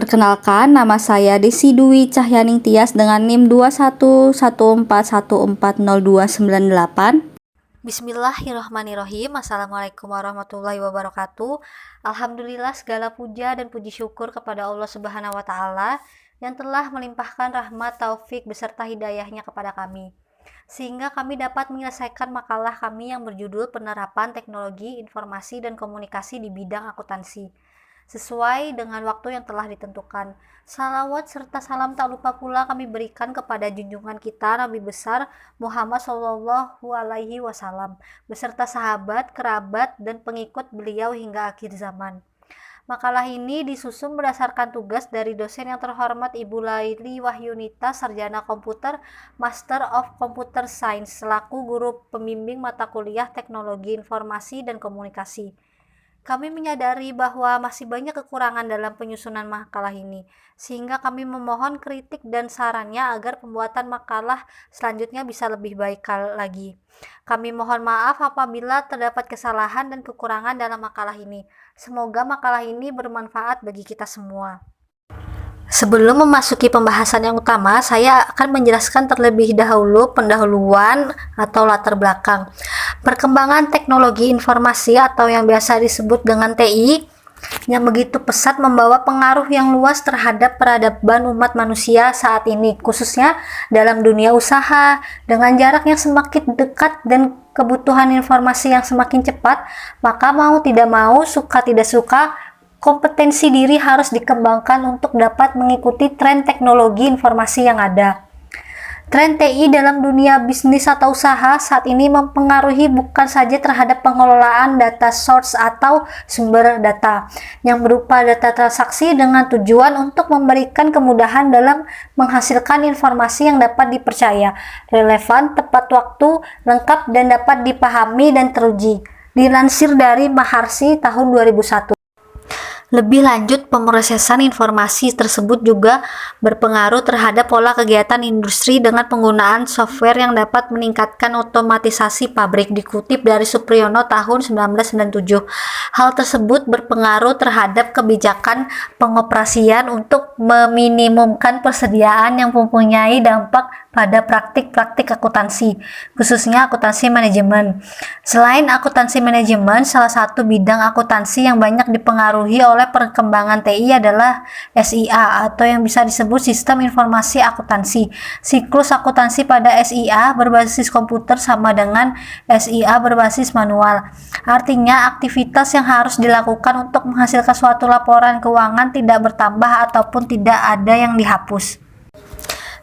Perkenalkan, nama saya Desi Dwi Cahyaning Tias dengan NIM 2114140298. Bismillahirrahmanirrahim. Assalamualaikum warahmatullahi wabarakatuh. Alhamdulillah, segala puja dan puji syukur kepada Allah Subhanahu wa Ta'ala yang telah melimpahkan rahmat, taufik beserta hidayahnya kepada kami, sehingga kami dapat menyelesaikan makalah kami yang berjudul Penerapan Teknologi Informasi dan Komunikasi di Bidang Akuntansi sesuai dengan waktu yang telah ditentukan. Salawat serta salam tak lupa pula kami berikan kepada junjungan kita Nabi besar Muhammad Shallallahu Alaihi Wasallam beserta sahabat, kerabat, dan pengikut beliau hingga akhir zaman. Makalah ini disusun berdasarkan tugas dari dosen yang terhormat Ibu Laili Wahyunita, Sarjana Komputer, Master of Computer Science, selaku guru pembimbing mata kuliah Teknologi Informasi dan Komunikasi. Kami menyadari bahwa masih banyak kekurangan dalam penyusunan makalah ini, sehingga kami memohon kritik dan sarannya agar pembuatan makalah selanjutnya bisa lebih baik lagi. Kami mohon maaf apabila terdapat kesalahan dan kekurangan dalam makalah ini. Semoga makalah ini bermanfaat bagi kita semua. Sebelum memasuki pembahasan yang utama, saya akan menjelaskan terlebih dahulu pendahuluan atau latar belakang. Perkembangan teknologi informasi atau yang biasa disebut dengan TI yang begitu pesat membawa pengaruh yang luas terhadap peradaban umat manusia saat ini, khususnya dalam dunia usaha. Dengan jarak yang semakin dekat dan kebutuhan informasi yang semakin cepat, maka mau tidak mau, suka tidak suka, kompetensi diri harus dikembangkan untuk dapat mengikuti tren teknologi informasi yang ada. Tren TI dalam dunia bisnis atau usaha saat ini mempengaruhi bukan saja terhadap pengelolaan data source atau sumber data yang berupa data transaksi dengan tujuan untuk memberikan kemudahan dalam menghasilkan informasi yang dapat dipercaya, relevan, tepat waktu, lengkap, dan dapat dipahami dan teruji. Dilansir dari Maharsi tahun 2001. Lebih lanjut, pemrosesan informasi tersebut juga berpengaruh terhadap pola kegiatan industri dengan penggunaan software yang dapat meningkatkan otomatisasi pabrik, dikutip dari Supriyono tahun 1997. Hal tersebut berpengaruh terhadap kebijakan pengoperasian untuk meminimumkan persediaan yang mempunyai dampak pada praktik-praktik akuntansi, khususnya akuntansi manajemen. Selain akuntansi manajemen, salah satu bidang akuntansi yang banyak dipengaruhi oleh perkembangan TI adalah SIA atau yang bisa disebut Sistem Informasi Akuntansi. Siklus akuntansi pada SIA berbasis komputer sama dengan SIA berbasis manual. Artinya, aktivitas yang harus dilakukan untuk menghasilkan suatu laporan keuangan tidak bertambah ataupun tidak ada yang dihapus.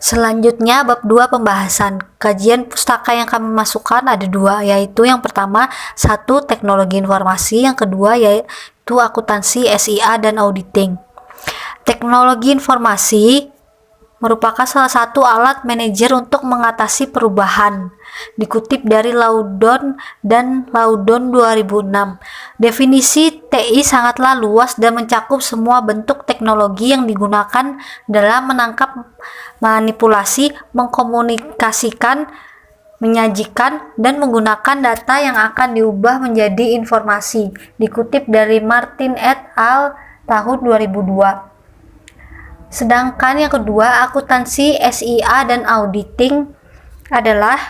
Selanjutnya, bab 2 pembahasan. Kajian pustaka yang kami masukkan ada 2, yaitu yang pertama 1 teknologi informasi, yang kedua yaitu akuntansi SIA dan auditing. Teknologi informasi merupakan salah satu alat manajer untuk mengatasi perubahan, dikutip dari Laudon dan Laudon 2006. Definisi TI sangatlah luas dan mencakup semua bentuk teknologi yang digunakan dalam menangkap, manipulasi, mengkomunikasikan, menyajikan, dan menggunakan data yang akan diubah menjadi informasi, dikutip dari Martin et al. Tahun 2002. Sedangkan yang kedua, akuntansi SIA dan auditing adalah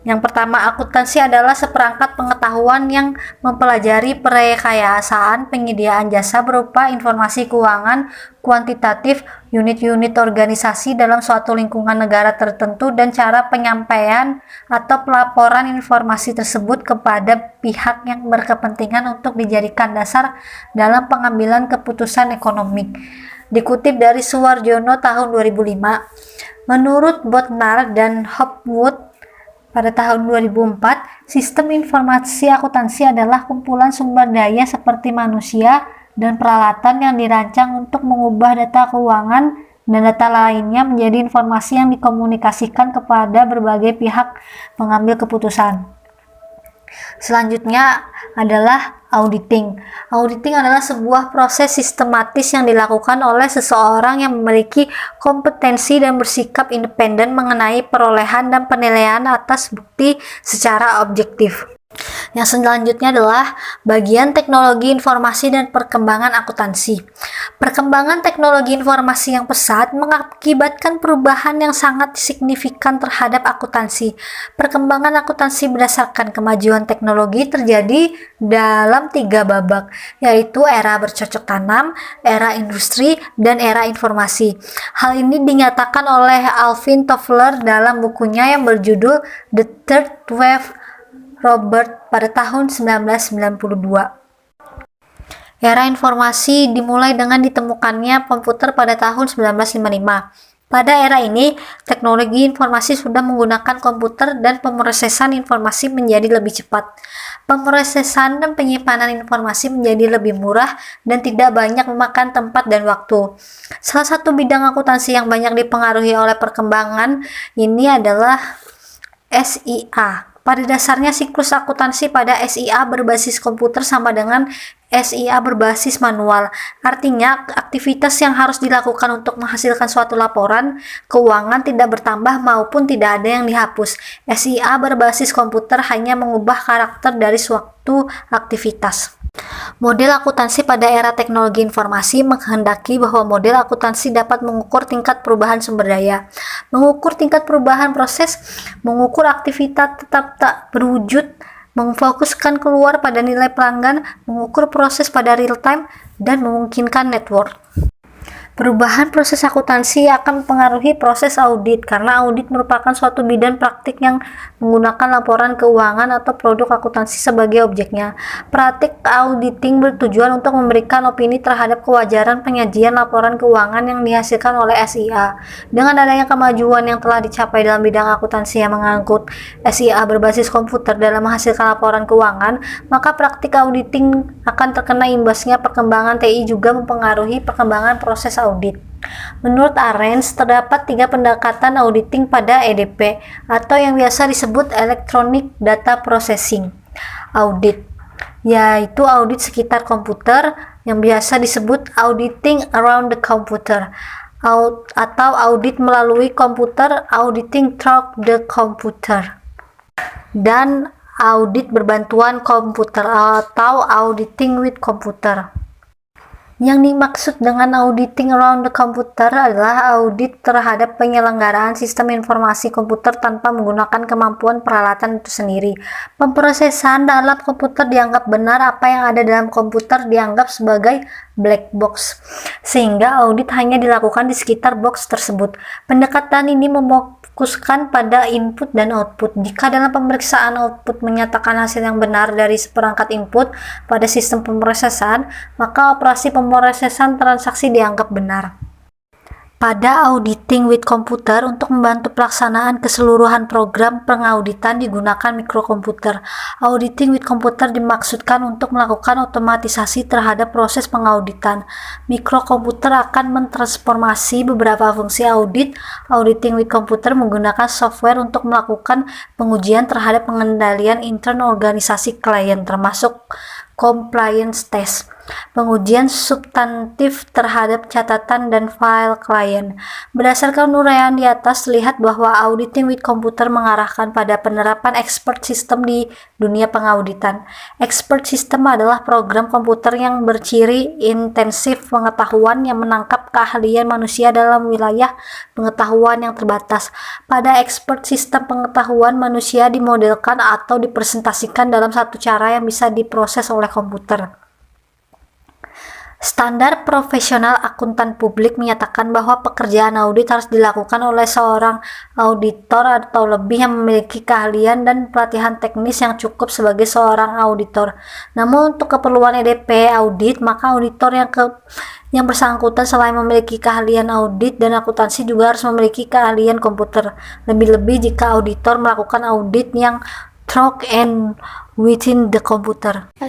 yang pertama, akuntansi adalah seperangkat pengetahuan yang mempelajari perekayasaan penyediaan jasa berupa informasi keuangan kuantitatif, unit-unit organisasi dalam suatu lingkungan negara tertentu, dan cara penyampaian atau pelaporan informasi tersebut kepada pihak yang berkepentingan untuk dijadikan dasar dalam pengambilan keputusan ekonomi. Dikutip dari Suwarjono tahun 2005, menurut Bodnar dan Hopwood pada tahun 2004, sistem informasi akuntansi adalah kumpulan sumber daya seperti manusia dan peralatan yang dirancang untuk mengubah data keuangan dan data lainnya menjadi informasi yang dikomunikasikan kepada berbagai pihak pengambil keputusan. Selanjutnya adalah auditing. Auditing adalah sebuah proses sistematis yang dilakukan oleh seseorang yang memiliki kompetensi dan bersikap independen mengenai perolehan dan penilaian atas bukti secara objektif. Yang selanjutnya adalah bagian teknologi informasi dan perkembangan akuntansi. Perkembangan teknologi informasi yang pesat mengakibatkan perubahan yang sangat signifikan terhadap akuntansi. Perkembangan akuntansi berdasarkan kemajuan teknologi terjadi dalam 3 babak, yaitu era bercocok tanam, era industri, dan era informasi. Hal ini dinyatakan oleh Alvin Toffler dalam bukunya yang berjudul The Third Wave Robert pada tahun 1992. Era informasi dimulai dengan ditemukannya komputer pada tahun 1955. Pada era ini, teknologi informasi sudah menggunakan komputer dan pemrosesan informasi menjadi lebih cepat. Pemrosesan dan penyimpanan informasi menjadi lebih murah dan tidak banyak memakan tempat dan waktu. Salah satu bidang akuntansi yang banyak dipengaruhi oleh perkembangan ini adalah SIA. Pada dasarnya, siklus akuntansi pada SIA berbasis komputer sama dengan SIA berbasis manual. Artinya, aktivitas yang harus dilakukan untuk menghasilkan suatu laporan keuangan tidak bertambah maupun tidak ada yang dihapus. SIA berbasis komputer hanya mengubah karakter dari suatu aktivitas. Model akuntansi pada era teknologi informasi menghendaki bahwa model akuntansi dapat mengukur tingkat perubahan sumber daya, mengukur tingkat perubahan proses, mengukur aktivitas tetap tak berwujud, memfokuskan keluar pada nilai pelanggan, mengukur proses pada real time, dan memungkinkan network. Perubahan proses akuntansi akan mempengaruhi proses audit karena audit merupakan suatu bidang praktik yang menggunakan laporan keuangan atau produk akuntansi sebagai objeknya. Praktik auditing bertujuan untuk memberikan opini terhadap kewajaran penyajian laporan keuangan yang dihasilkan oleh SIA. Dengan adanya kemajuan yang telah dicapai dalam bidang akuntansi yang mengangkut SIA berbasis komputer dalam menghasilkan laporan keuangan, maka praktik auditing akan terkena imbasnya. Perkembangan TI juga mempengaruhi perkembangan proses audit. Menurut Arens, terdapat 3 pendekatan auditing pada EDP atau yang biasa disebut Electronic Data Processing Audit, yaitu audit sekitar komputer yang biasa disebut Auditing Around the Computer, atau audit melalui komputer, Auditing Through the Computer, dan audit berbantuan komputer atau Auditing with Computer. Yang dimaksud dengan auditing around the computer adalah audit terhadap penyelenggaraan sistem informasi komputer tanpa menggunakan kemampuan peralatan itu sendiri. Pemrosesan dalam komputer dianggap benar, apa yang ada dalam komputer dianggap sebagai black box, sehingga audit hanya dilakukan di sekitar box tersebut. Pendekatan ini memfokuskan pada input dan output. Jika dalam pemeriksaan output menyatakan hasil yang benar dari seperangkat input pada sistem pemrosesan, maka operasi pemrosesan transaksi dianggap benar. Pada auditing with computer, untuk membantu pelaksanaan keseluruhan program pengauditan digunakan mikrokomputer. Auditing with computer dimaksudkan untuk melakukan otomatisasi terhadap proses pengauditan. Mikrokomputer akan mentransformasi beberapa fungsi audit. Auditing with computer menggunakan software untuk melakukan pengujian terhadap pengendalian intern organisasi klien, termasuk compliance test, pengujian substantif terhadap catatan dan file klien. Berdasarkan uraian di atas, terlihat bahwa auditing with computer mengarahkan pada penerapan expert system di dunia pengauditan. Expert system adalah program komputer yang berciri intensif pengetahuan yang menangkap keahlian manusia dalam wilayah pengetahuan yang terbatas. Pada expert system, pengetahuan manusia dimodelkan atau dipresentasikan dalam satu cara yang bisa diproses oleh komputer. Standar profesional akuntan publik menyatakan bahwa pekerjaan audit harus dilakukan oleh seorang auditor atau lebih yang memiliki keahlian dan pelatihan teknis yang cukup sebagai seorang auditor. Namun untuk keperluan EDP audit, maka auditor yang bersangkutan selain memiliki keahlian audit dan akuntansi juga harus memiliki keahlian komputer. Lebih-lebih jika auditor melakukan audit yang through and within the computer.